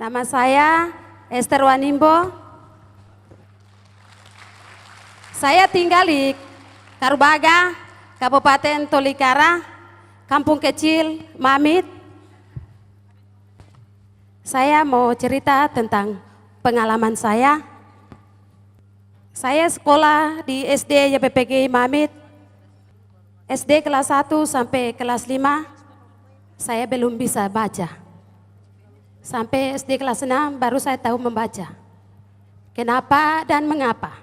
Nama saya Esther Wanimbo. Saya tinggal di Karubaga, Kabupaten Tolikara, kampung kecil Mamit. Saya mau cerita tentang pengalaman saya. Saya sekolah di SD YPPG Mamit, SD kelas 1 sampai kelas 5, saya belum bisa baca. Sampai SD kelas 6 baru saya tahu membaca. Kenapa dan mengapa?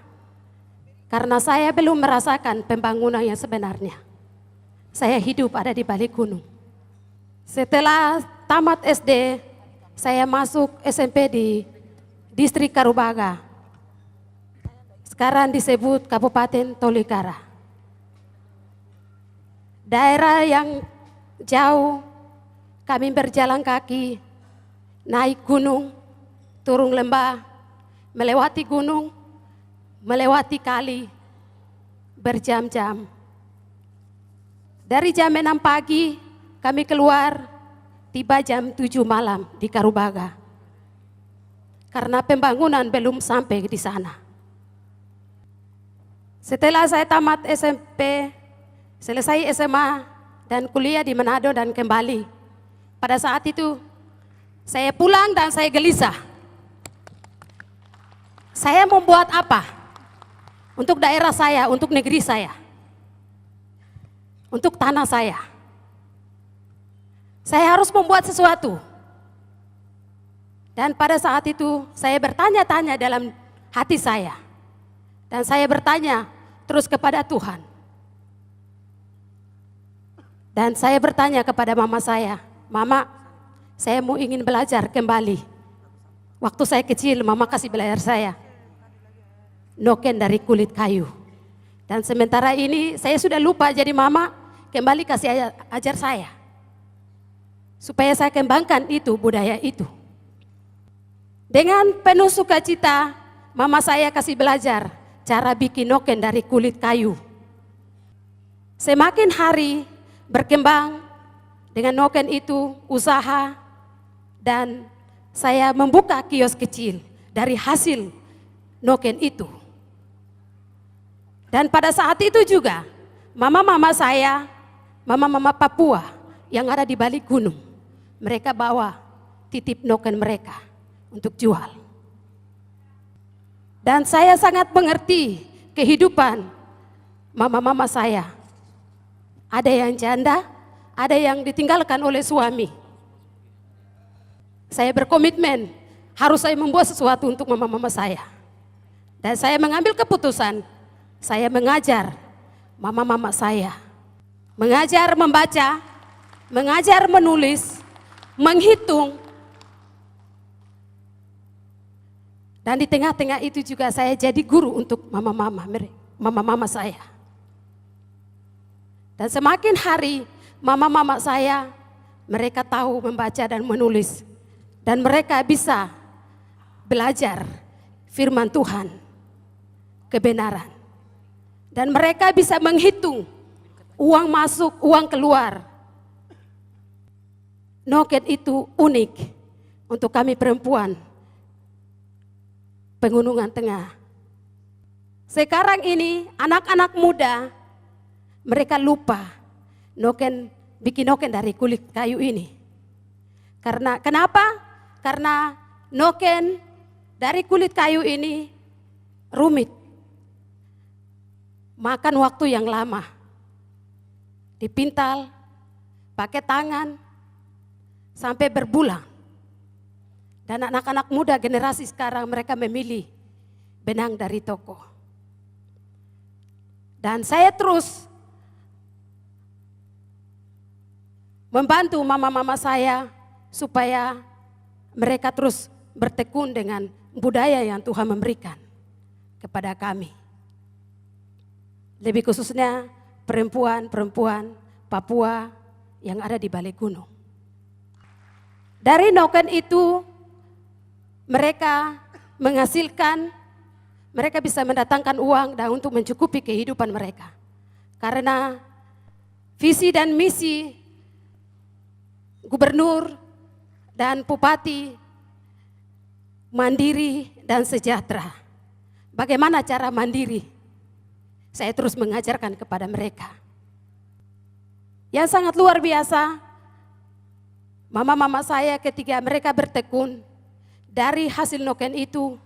Karena saya belum merasakan pembangunan yang sebenarnya. Saya hidup ada di balik gunung. Setelah tamat SD, saya masuk SMP di distrik Karubaga. Sekarang disebut Kabupaten Tolikara. Daerah yang jauh, kami berjalan kaki, naik gunung, turun lembah, melewati gunung, melewati kali, berjam-jam. Dari jam 6 pagi kami keluar, tiba jam 7 malam di Karubaga. Karena pembangunan belum sampai di sana. Setelah saya tamat SMP, selesai SMA dan kuliah di Manado dan kembali. Pada saat itu saya pulang dan saya gelisah. Saya membuat apa? Untuk daerah saya, untuk negeri saya. Untuk tanah saya. Saya harus membuat sesuatu. Dan pada saat itu saya bertanya-tanya dalam hati saya. Dan saya bertanya terus kepada Tuhan. Dan saya bertanya kepada mama saya, "Mama, saya mau ingin belajar kembali. Waktu saya kecil, mama kasih belajar saya noken dari kulit kayu. Dan sementara ini saya sudah lupa, jadi mama kembali kasih ajar saya. Supaya saya kembangkan itu, budaya itu. Dengan penuh sukacita, mama saya kasih belajar cara bikin noken dari kulit kayu. Semakin hari berkembang dengan noken itu, usaha, dan saya membuka kios kecil dari hasil noken itu. Dan pada saat itu juga, mama-mama saya, mama-mama Papua yang ada di balik gunung, mereka bawa titip noken mereka untuk jual. Dan saya sangat mengerti kehidupan mama-mama saya. Ada yang janda, ada yang ditinggalkan oleh suami. Saya berkomitmen, harus saya membuat sesuatu untuk mama-mama saya. Dan saya mengambil keputusan, saya mengajar mama-mama saya. Mengajar membaca, mengajar menulis, menghitung. Dan di tengah-tengah itu juga saya jadi guru untuk mama-mama saya. Dan semakin hari mama-mama saya, mereka tahu membaca dan menulis. Dan mereka bisa belajar firman Tuhan, kebenaran. Dan mereka bisa menghitung uang masuk, uang keluar. Noken itu unik untuk kami perempuan Pegunungan Tengah. Sekarang ini anak-anak muda, mereka lupa bikin noken dari kulit kayu ini. Kenapa? Karena noken dari kulit kayu ini rumit. Makan waktu yang lama. Dipintal, pakai tangan, sampai berbulan. Dan anak-anak muda generasi sekarang mereka memilih benang dari toko. Dan saya terus membantu mama-mama saya supaya mereka terus bertekun dengan budaya yang Tuhan memberikan kepada kami. Lebih khususnya perempuan-perempuan Papua yang ada di balik gunung. Dari noken itu mereka menghasilkan, mereka bisa mendatangkan uang dan untuk mencukupi kehidupan mereka. Karena visi dan misi gubernur dan bupati mandiri dan sejahtera. Bagaimana cara mandiri? Saya terus mengajarkan kepada mereka. Yang sangat luar biasa, mama-mama saya ketika mereka bertekun, dari hasil noken itu,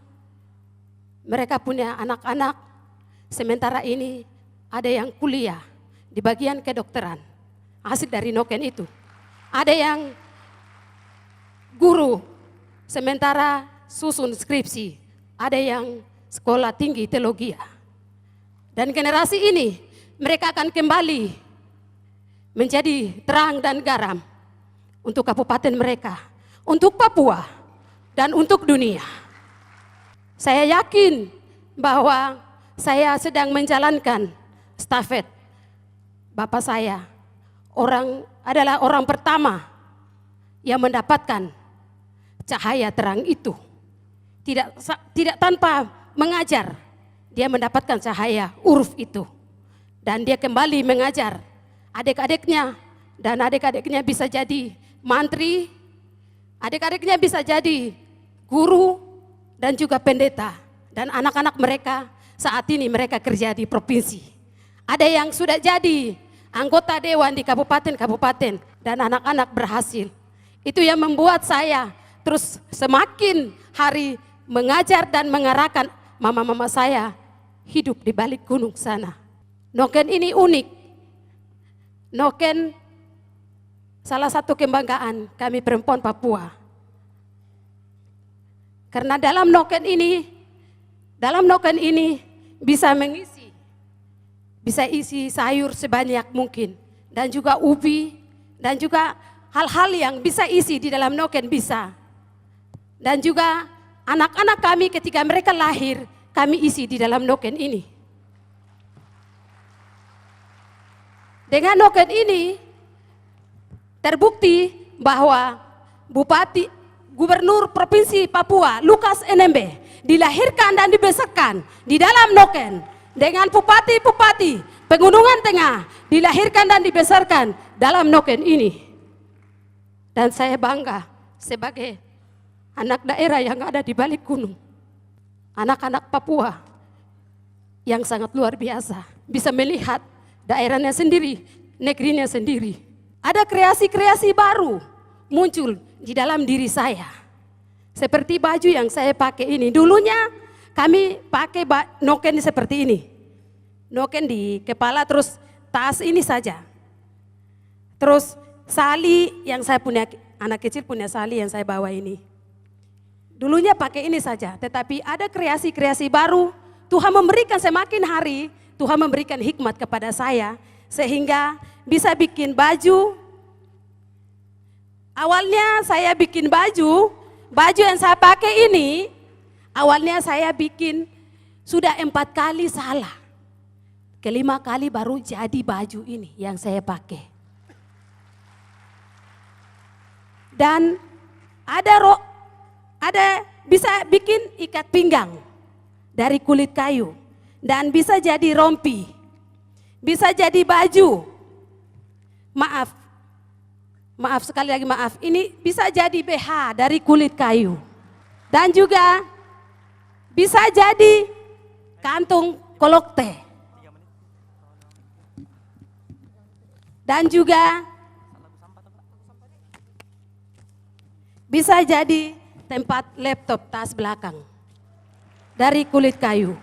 mereka punya anak-anak, sementara ini ada yang kuliah di bagian kedokteran, hasil dari noken itu. Ada yang guru, sementara susun skripsi, ada yang sekolah tinggi teologi. Dan generasi ini mereka akan kembali menjadi terang dan garam untuk kabupaten mereka, untuk Papua, dan untuk dunia. Saya yakin bahwa saya sedang menjalankan stafet Bapak saya. Adalah orang pertama yang mendapatkan cahaya terang itu. Tidak tanpa mengajar, dia mendapatkan cahaya uruf itu. Dan dia kembali mengajar adik-adiknya, dan adik-adiknya bisa jadi mantri, adik-adiknya bisa jadi guru, dan juga pendeta. Dan anak-anak mereka saat ini mereka kerja di provinsi. Ada yang sudah jadi anggota dewan di kabupaten-kabupaten, dan anak-anak berhasil. Itu yang membuat saya terus semakin hari mengajar dan mengarahkan mama-mama saya hidup di balik gunung sana. Noken ini unik. Noken salah satu kebanggaan kami perempuan Papua. Karena dalam noken ini bisa bisa isi sayur sebanyak mungkin, dan juga ubi, dan juga hal-hal yang bisa isi di dalam noken bisa. Dan juga anak-anak kami ketika mereka lahir, kami isi di dalam noken ini. Dengan noken ini terbukti bahwa Gubernur Provinsi Papua Lukas NMB dilahirkan dan dibesarkan di dalam noken, dengan bupati-bupati Pegunungan Tengah dilahirkan dan dibesarkan dalam noken ini. Dan saya bangga sebagai anak daerah yang ada di balik gunung. Anak-anak Papua yang sangat luar biasa bisa melihat daerahnya sendiri, negerinya sendiri. Ada kreasi-kreasi baru muncul di dalam diri saya. Seperti baju yang saya pakai ini. Dulunya kami pakai noken seperti ini. Noken di kepala, terus tas ini saja. Terus sali yang saya punya, anak kecil punya sali yang saya bawa ini. Dulunya pakai ini saja, tetapi ada kreasi-kreasi baru. Tuhan memberikan semakin hari, Tuhan memberikan hikmat kepada saya, sehingga bisa bikin baju. Awalnya saya bikin baju yang saya pakai ini, awalnya saya bikin sudah 4 kali salah. Kelima kali baru jadi baju ini yang saya pakai. Dan ada bisa bikin ikat pinggang dari kulit kayu, dan bisa jadi rompi, bisa jadi baju. Maaf sekali lagi, maaf. Ini bisa jadi BH dari kulit kayu, dan juga bisa jadi kantung kolokte, dan juga bisa jadi tempat laptop tas belakang dari kulit kayu.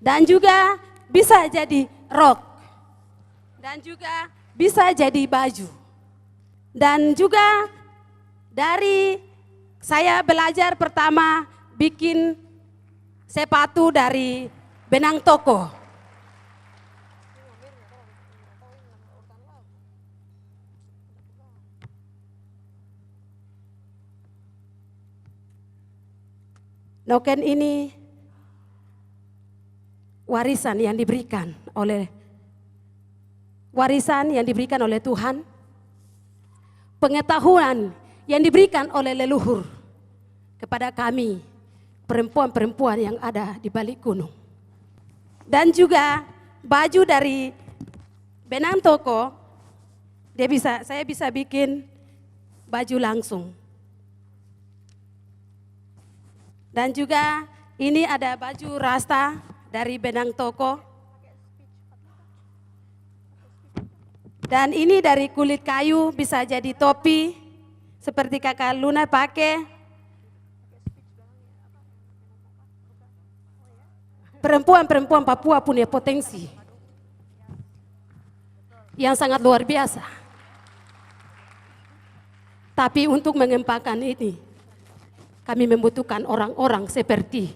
Dan juga bisa jadi rok. Dan juga bisa jadi baju. Dan juga dari saya belajar pertama bikin sepatu dari benang toko. Noken ini warisan yang diberikan oleh Tuhan, pengetahuan yang diberikan oleh leluhur kepada kami perempuan-perempuan yang ada di balik gunung. Dan juga baju dari benang toko, saya bisa bikin baju langsung. Dan juga ini ada baju rasta dari benang toko. Dan ini dari kulit kayu, bisa jadi topi seperti kakak Luna pakai. Perempuan-perempuan Papua punya potensi yang sangat luar biasa. Tapi untuk mengembangkan ini, kami membutuhkan orang-orang seperti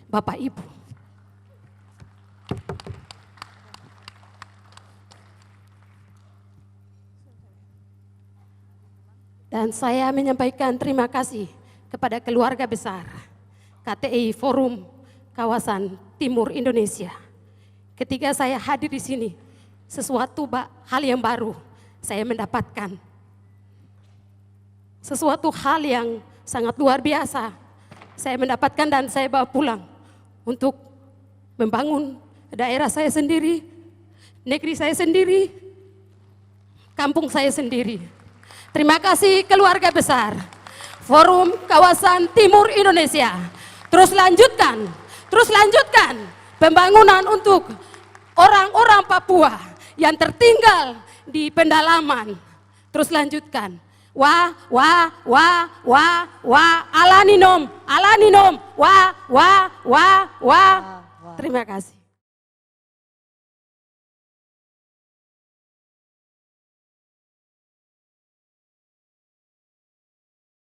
Bapak Ibu. Dan saya menyampaikan terima kasih kepada keluarga besar KTI Forum Kawasan Timur Indonesia. Ketika saya hadir di sini, sesuatu hal yang baru saya mendapatkan. Sesuatu hal yang sangat luar biasa saya mendapatkan dan saya bawa pulang untuk membangun daerah saya sendiri, negeri saya sendiri, kampung saya sendiri. Terima kasih keluarga besar Forum Kawasan Timur Indonesia. Terus lanjutkan pembangunan untuk orang-orang Papua yang tertinggal di pendalaman. Terus lanjutkan. Alaninom, Terima kasih.